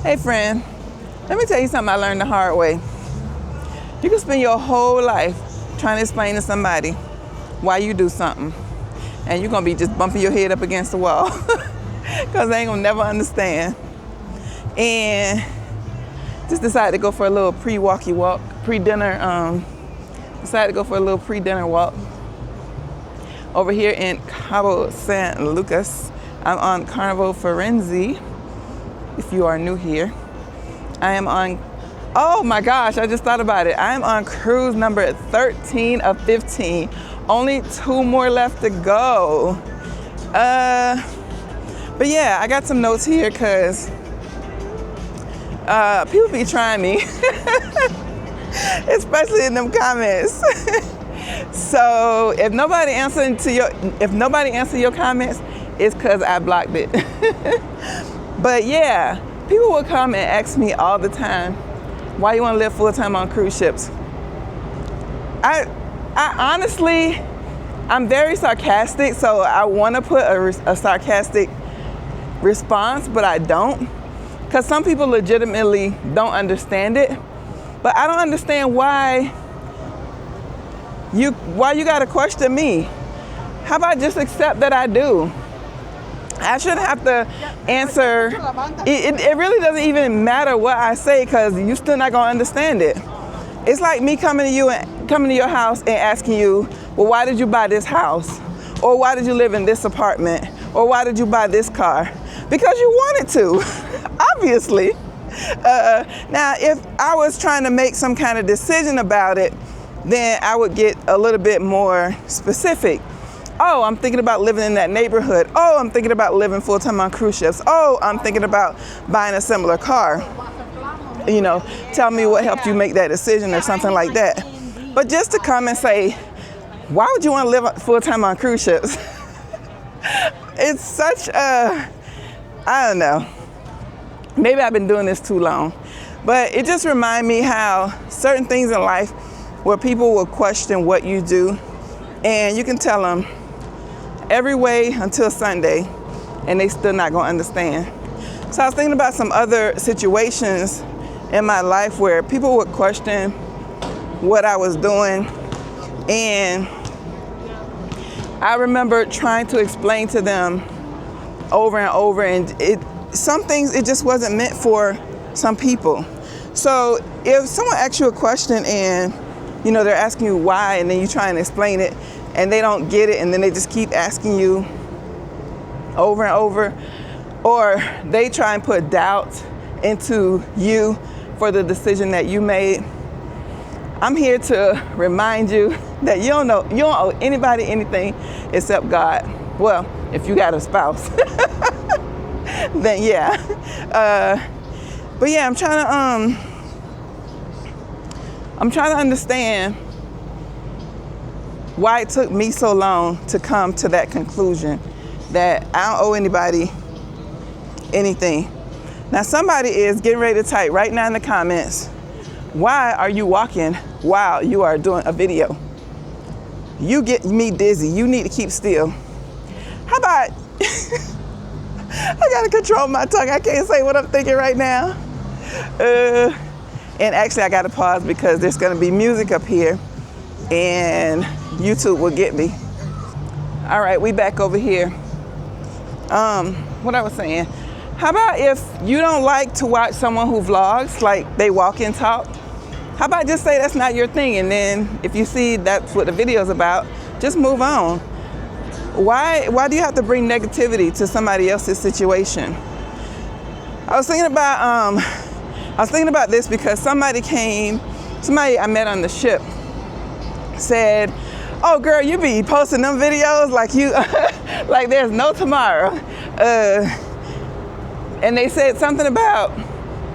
Hey friend, let me tell you something I learned the hard way. You can spend your whole life trying to explain to somebody why you do something, and you're gonna be just bumping your head up against the wall because they ain't gonna never understand. And just decided to go for a little pre-dinner walk over here in Cabo San Lucas. I'm on Carnival Forense. If you are new here, I am on, oh my gosh, I just thought about it. I am on cruise number 13 of 15. Only 2 more left to go. But yeah, I got some notes here because people be trying me, especially in them comments. So if nobody answered your comments, it's because I blocked it. But yeah, people will come and ask me all the time, why you want to live full time on cruise ships? I honestly, I'm very sarcastic, so I want to put a sarcastic response, but I don't. Because some people legitimately don't understand it. But I don't understand why you gotta question me. How about just accept that I do? I shouldn't have to answer. It really doesn't even matter what I say because you're still not gonna understand it. It's like me coming to your house and asking you, well, why did you buy this house? Or why did you live in this apartment? Or why did you buy this car? Because you wanted to, obviously. Now, if I was trying to make some kind of decision about it, then I would get a little bit more specific. Oh, I'm thinking about living in that neighborhood. Oh, I'm thinking about living full-time on cruise ships. Oh, I'm thinking about buying a similar car. You know, tell me what helped you make that decision or something like that. But just to come and say, why would you want to live full-time on cruise ships? It's such a, I don't know. Maybe I've been doing this too long. But it just reminds me how certain things in life where people will question what you do, and you can tell them every way until Sunday, and they still not gonna understand. So I was thinking about some other situations in my life where people would question what I was doing, and I remember trying to explain to them over and over, and some things it just wasn't meant for some people. So if someone asks you a question and you know they're asking you why, and then you try and explain it and they don't get it, and then they just keep asking you over and over, or they try and put doubt into you for the decision that you made, I'm here to remind you that you don't owe anybody anything except God. Well, if you got a spouse, then yeah. But yeah, I'm trying to understand why it took me so long to come to that conclusion that I don't owe anybody anything. Now somebody is getting ready to type right now in the comments, why are you walking while you are doing a video? You get me dizzy. You need to keep still. How about, I gotta control my tongue. I can't say what I'm thinking right now. And actually I gotta pause because there's gonna be music up here and YouTube will get me. All right, we back over here. What I was saying, how about if you don't like to watch someone who vlogs, like they walk and talk, how about just say that's not your thing, and then if you see that's what the video's about, just move on. Why do you have to bring negativity to somebody else's situation? I was thinking about this because somebody I met on the ship said, oh girl, you be posting them videos like you, like there's no tomorrow. And they said something about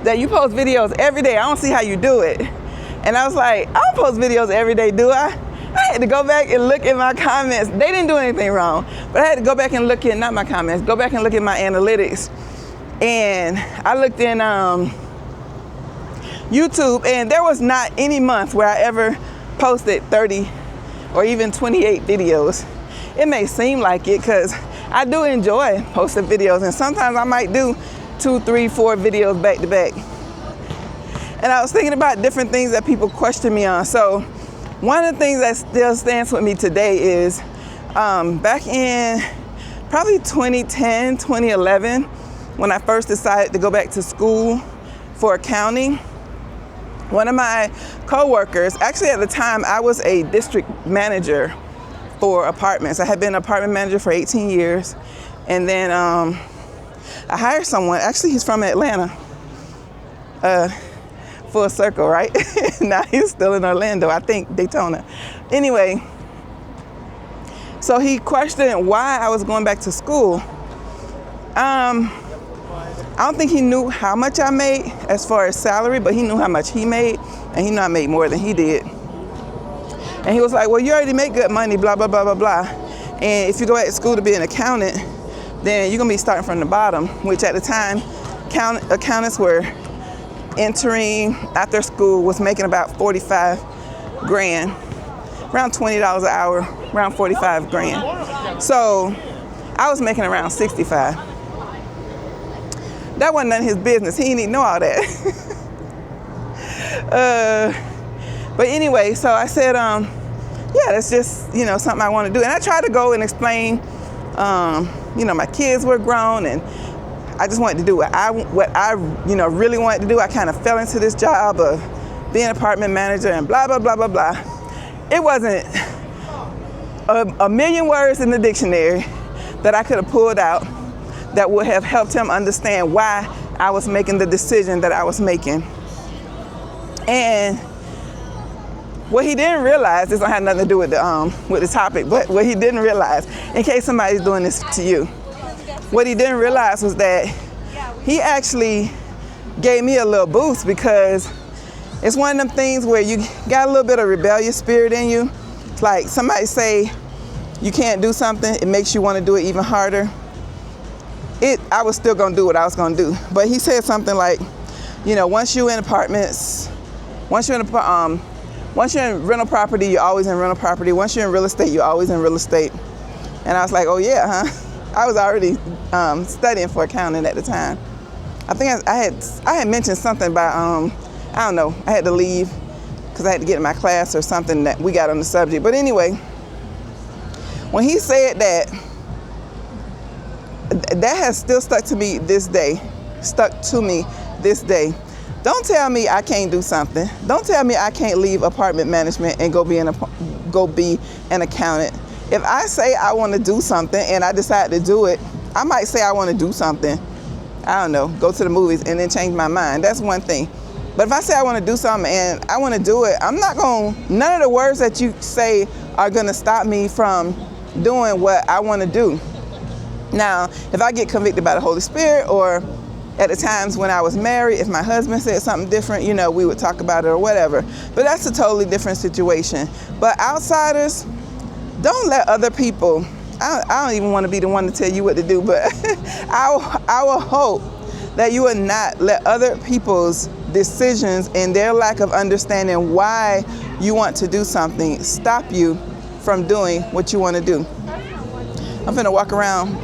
that you post videos every day. I don't see how you do it. And I was like, I don't post videos every day, do I? I had to go back and look at my comments. They didn't do anything wrong, but I had to go back and look at, not my comments, go back and look at my analytics. And I looked in YouTube, and there was not any month where I ever posted 30 or even 28 videos. It may seem like it because I do enjoy posting videos, and sometimes I might do 2, 3, 4 videos back to back. And I was thinking about different things that people question me on. So one of the things that still stands with me today is back in probably 2010, 2011, when I first decided to go back to school for accounting, one of my coworkers, actually at the time I was a district manager for apartments. I had been an apartment manager for 18 years. And then I hired someone, actually he's from Atlanta, full circle, right? Now he's still in Orlando, I think Daytona. Anyway, so he questioned why I was going back to school. I don't think he knew how much I made as far as salary, but he knew how much he made, and he knew I made more than he did. And he was like, well, you already make good money, blah, blah, blah, blah, blah. And if you go back to school to be an accountant, then you're gonna be starting from the bottom, which at the time, accountants were entering after school was making about 45 grand, around $20 an hour, around 45 grand. So I was making around 65. That wasn't none of his business. He didn't even know all that. But anyway, so I said, yeah, that's just, something I want to do. And I tried to go and explain, my kids were grown and I just wanted to do what I really wanted to do. I kind of fell into this job of being an apartment manager and blah, blah, blah, blah, blah. It wasn't a million words in the dictionary that I could have pulled out that would have helped him understand why I was making the decision that I was making. And what he didn't realize, this don't have nothing to do with the topic, but what he didn't realize, in case somebody's doing this to you, what he didn't realize was that he actually gave me a little boost, because it's one of them things where you got a little bit of rebellious spirit in you. It's like somebody say you can't do something, it makes you want to do it even harder. I was still gonna do what I was gonna do. But he said something like, once you're in apartments, once you're in rental property, you're always in rental property. Once you're in real estate, you're always in real estate. And I was like, oh yeah, huh? I was already studying for accounting at the time. I think I had mentioned something about, I don't know, I had to leave because I had to get in my class or something that we got on the subject. But anyway, when he said that has still stuck to me this day. Don't tell me I can't do something. Don't tell me I can't leave apartment management and go be an accountant. If I say I want to do something and I decide to do it, I might say I want to do something. I don't know, go to the movies and then change my mind. That's one thing. But if I say I want to do something and I want to do it, none of the words that you say are going to stop me from doing what I want to do. Now, if I get convicted by the Holy Spirit, or at the times when I was married, if my husband said something different, we would talk about it or whatever. But that's a totally different situation. But outsiders, don't let other people, I don't even want to be the one to tell you what to do, but I will hope that you will not let other people's decisions and their lack of understanding why you want to do something stop you from doing what you want to do. I'm gonna walk around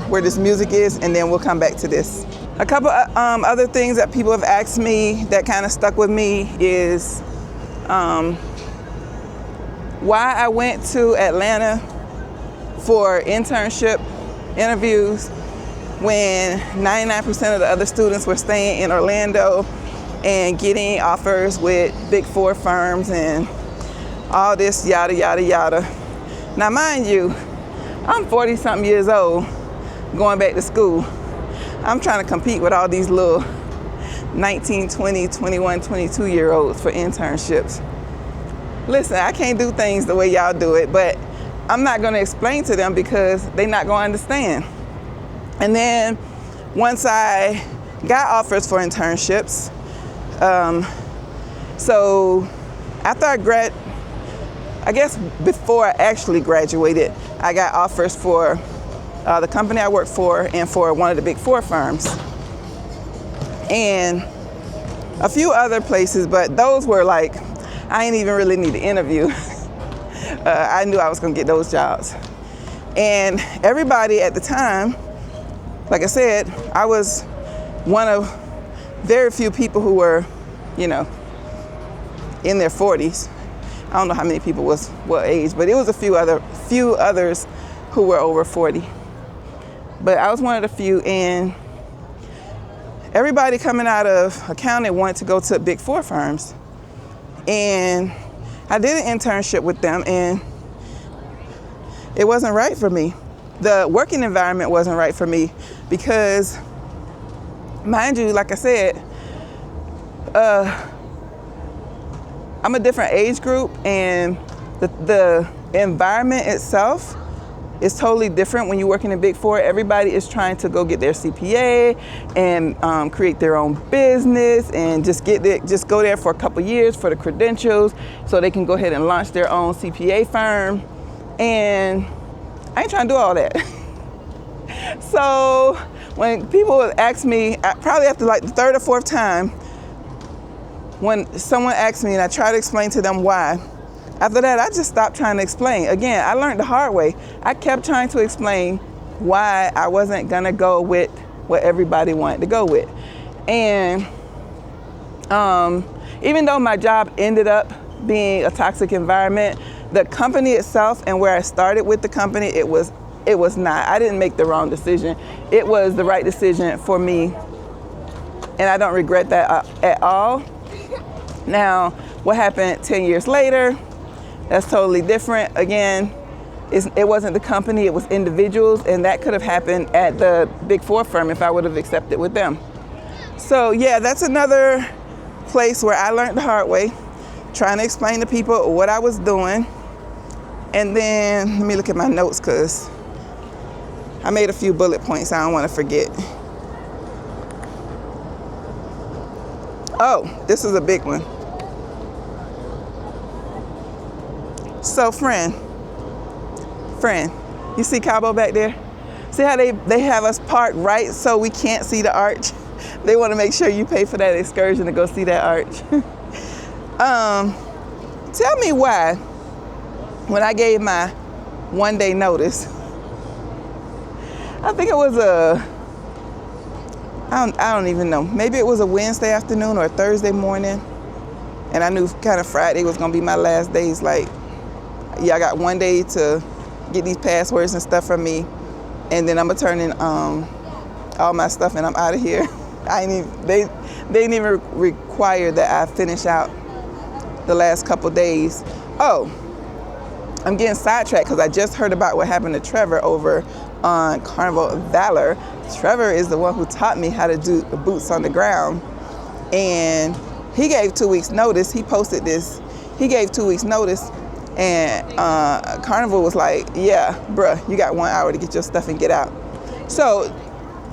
where this music is, and then we'll come back to this. A couple other things that people have asked me that kind of stuck with me is why I went to Atlanta for internship interviews when 99% of the other students were staying in Orlando and getting offers with Big 4 firms and all this yada, yada, yada. Now, mind you, I'm 40-something years old, going back to school. I'm trying to compete with all these little 19, 20, 21, 22-year-olds for internships. Listen, I can't do things the way y'all do it, but I'm not going to explain to them because they're not going to understand. And then once I got offers for internships, so after I guess before I actually graduated, I got offers for the company I worked for and for one of the Big 4 firms. And a few other places, but those were like, I didn't even really need to interview. I knew I was gonna get those jobs. And everybody at the time, like I said, I was one of very few people who were, you know, in their 40s. I don't know how many people was what age, but it was a few others who were over 40. But I was one of the few, and everybody coming out of accounting wanted to go to Big Four firms. And I did an internship with them, and it wasn't right for me. The working environment wasn't right for me because, mind you, like I said, I'm a different age group, and the environment itself is totally different when you work in a Big Four. Everybody is trying to go get their CPA and create their own business and just go there for a couple years for the credentials so they can go ahead and launch their own CPA firm. And I ain't trying to do all that. So when people would ask me, probably after like the third or fourth time, when someone asked me and I try to explain to them why, after that, I just stopped trying to explain. Again, I learned the hard way. I kept trying to explain why I wasn't gonna go with what everybody wanted to go with. And even though my job ended up being a toxic environment, the company itself and where I started with the company, it was not. I didn't make the wrong decision. It was the right decision for me, and I don't regret that at all. Now, what happened 10 years later, that's totally different. Again, it wasn't the company, it was individuals, and that could have happened at the Big Four firm if I would have accepted with them. So yeah, that's another place where I learned the hard way, trying to explain to people what I was doing. And then, let me look at my notes because I made a few bullet points I don't want to forget. Oh, this is a big one. So friend, you see Cabo back there? See how they have us parked right so we can't see the arch? They want to make sure you pay for that excursion to go see that arch. Tell me why, when I gave my 1 day notice, I think it was I don't even know. Maybe it was a Wednesday afternoon or a Thursday morning. And I knew kind of Friday was gonna be my last days. Like, yeah, I got 1 day to get these passwords and stuff from me. And then I'm gonna turn in all my stuff and I'm out of here. They didn't even require that I finish out the last couple days. Oh, I'm getting sidetracked because I just heard about what happened to Trevor over on Carnival of Valor. Trevor is the one who taught me how to do the boots on the ground. And he gave 2 weeks notice. He posted this. He gave 2 weeks notice. And Carnival was like, yeah, bruh, you got 1 hour to get your stuff and get out. So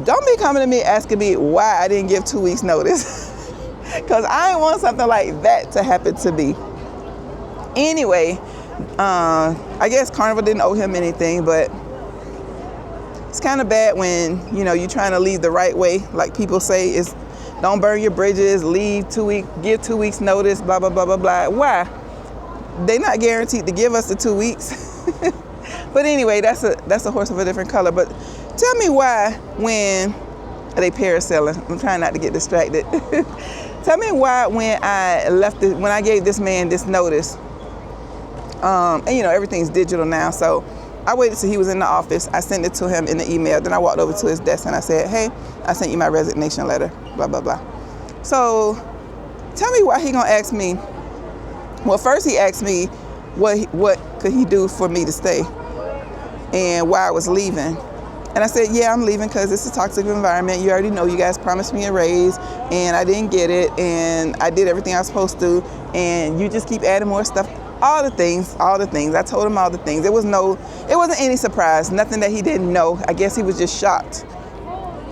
don't be coming to me asking me why I didn't give 2 weeks notice. Because I didn't want something like that to happen to me. Anyway, I guess Carnival didn't owe him anything, but it's kind of bad when, you know, you're trying to leave the right way. Like people say, is don't burn your bridges, leave 2 weeks, give 2 weeks notice, blah, blah, blah, blah, blah. Why? They're not guaranteed to give us the 2 weeks. But anyway, that's a horse of a different color. But tell me why when they parasailing, I'm trying not to get distracted. Tell me why when I gave this man this notice, and you know, everything's digital now, so I waited till he was in the office. I sent it to him in the email. Then I walked over to his desk and I said, hey, I sent you my resignation letter, blah, blah, blah. So tell me why he gonna ask me. Well, first he asked me what could he do for me to stay and why I was leaving. And I said, yeah, I'm leaving because it's a toxic environment. You already know you guys promised me a raise and I didn't get it, and I did everything I was supposed to, and you just keep adding more stuff. All the things. I told him all the things. It wasn't any surprise, nothing that he didn't know. I guess he was just shocked.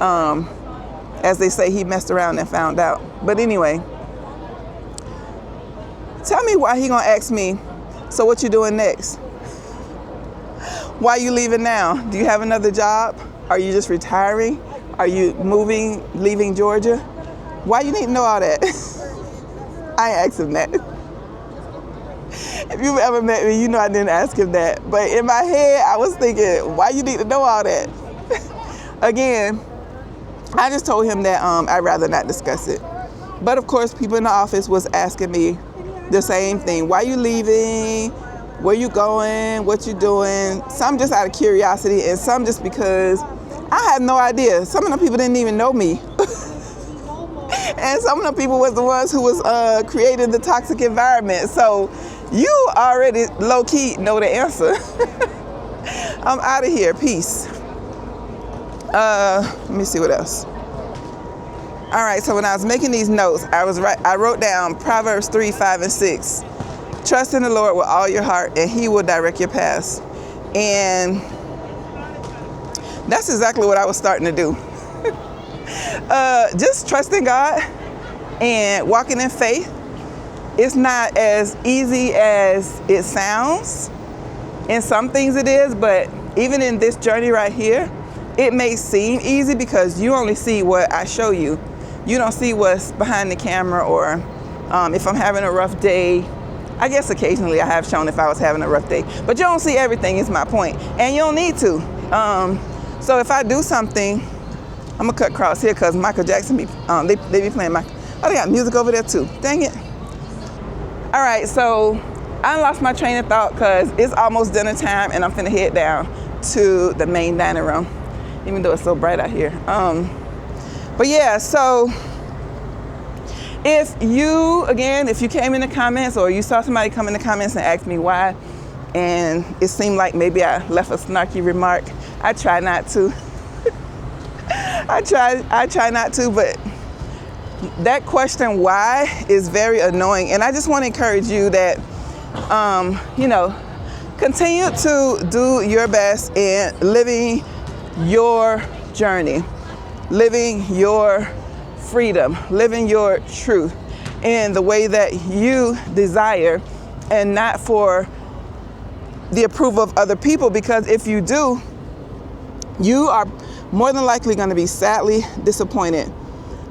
As they say, he messed around and found out. But anyway, tell me why he gonna ask me, so what you doing next? Why you leaving now? Do you have another job? Are you just retiring? Are you leaving Georgia? Why you need to know all that? I ain't asked him that. If you've ever met me, you know I didn't ask him that. But in my head, I was thinking, why you need to know all that? Again, I just told him that I'd rather not discuss it. But of course, people in the office was asking me the same thing. Why you leaving? Where you going? What you doing? Some just out of curiosity, and some just because I had no idea. Some of the people didn't even know me. And some of the people was the ones who was creating the toxic environment. So you already low-key know the answer. I'm out of here. Peace. Let me see what else. All right, so when I was making these notes, I wrote down Proverbs 3, 5, and 6. Trust in the Lord with all your heart, and He will direct your paths. And that's exactly what I was starting to do. Just trusting God and walking in faith. It's not as easy as it sounds. In some things it is, but even in this journey right here, it may seem easy because you only see what I show you. You don't see what's behind the camera, or if I'm having a rough day. I guess occasionally I have shown if I was having a rough day, but you don't see everything is my point, and you don't need to. So if I do something, I'm gonna cut across here because Michael Jackson they be playing they got music over there too. Dang it. All right, so I lost my train of thought because it's almost dinner time and I'm finna head down to the main dining room, even though it's so bright out here. But yeah, so if you came in the comments or you saw somebody come in the comments and ask me why, and it seemed like maybe I left a snarky remark, I try not to. I try not to, but that question why is very annoying. And I just want to encourage you that, continue to do your best in living your journey, living your freedom, living your truth in the way that you desire, and not for the approval of other people, because if you do, you are more than likely going to be sadly disappointed.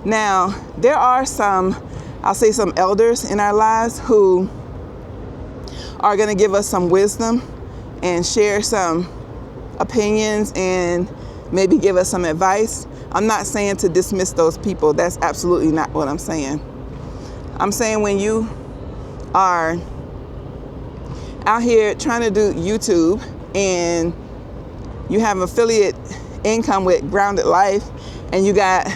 Now, there are some elders in our lives who are going to give us some wisdom and share some opinions and maybe give us some advice. I'm not saying to dismiss those people. That's absolutely not what I'm saying. I'm saying when you are out here trying to do YouTube and you have affiliate income with Grounded Life, and you got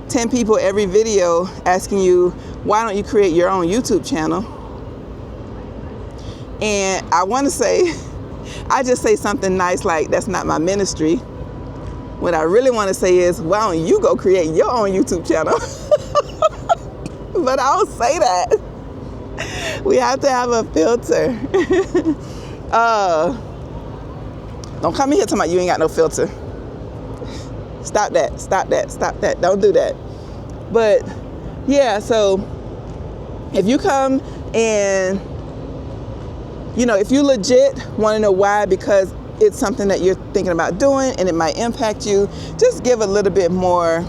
10 people every video asking you, why don't you create your own YouTube channel? And I want to say, I just say something nice like, that's not my ministry. What I really want to say is, why don't you go create your own YouTube channel? But I don't say that. We have to have a filter. Don't come in here talking about you ain't got no filter. Stop that. Don't do that. But yeah, so if you come and, if you legit want to know why, because it's something that you're thinking about doing and it might impact you, just give a little bit more.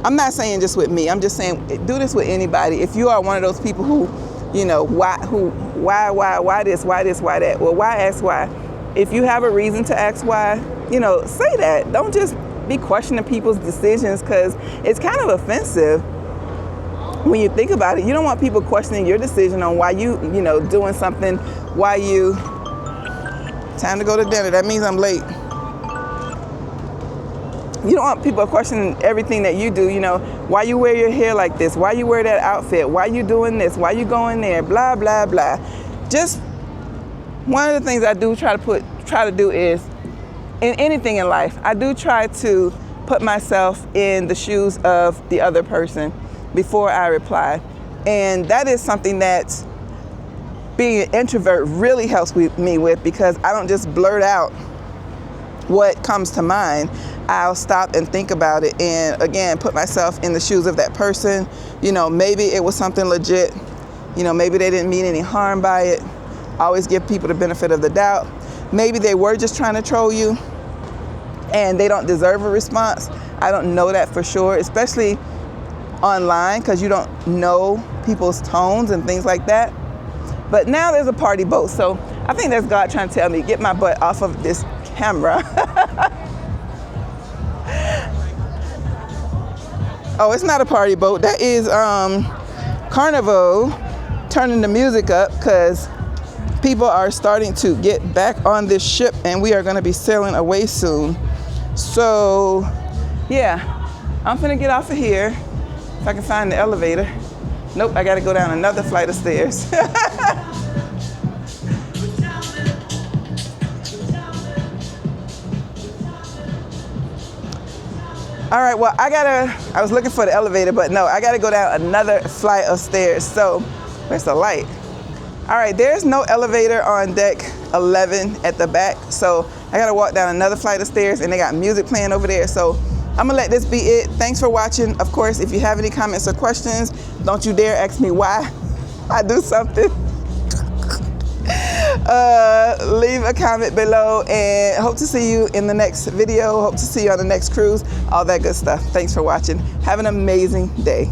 I'm not saying just with me. I'm just saying do this with anybody. If you are one of those people who, why this, why that? Well, why ask why? If you have a reason to ask why, say that. Don't just be questioning people's decisions, because it's kind of offensive when you think about it. You don't want people questioning your decision on why doing something, time to go to dinner. That means I'm late. You don't want people questioning everything that you do, why you wear your hair like this, why you wear that outfit, why you doing this, why you going there, blah, blah, blah. Just one of the things I do try to do is, in anything in life, I do try to put myself in the shoes of the other person before I reply. And that is something that being an introvert really helps me with, because I don't just blurt out what comes to mind. I'll stop and think about it, and again, put myself in the shoes of that person. Maybe it was something legit. Maybe they didn't mean any harm by it. Always give people the benefit of the doubt. Maybe they were just trying to troll you and they don't deserve a response. I don't know that for sure, especially online, because you don't know people's tones and things like that. But now there's a party boat, so I think that's God trying to tell me, get my butt off of this camera. Oh, it's not a party boat. That is Carnival turning the music up because people are starting to get back on this ship and we are going to be sailing away soon. So, yeah, I'm finna get off of here if I can find the elevator. Nope, I gotta go down another flight of stairs. All right, well, I was looking for the elevator, but no, I gotta go down another flight of stairs. So, where's the light? All right, there's no elevator on deck 11 at the back. So I gotta walk down another flight of stairs and they got music playing over there. So I'm gonna let this be it. Thanks for watching. Of course, if you have any comments or questions, don't you dare ask me why I do something. Leave a comment below and hope to see you in the next video. Hope to see you on the next cruise, all that good stuff. Thanks for watching. Have an amazing day.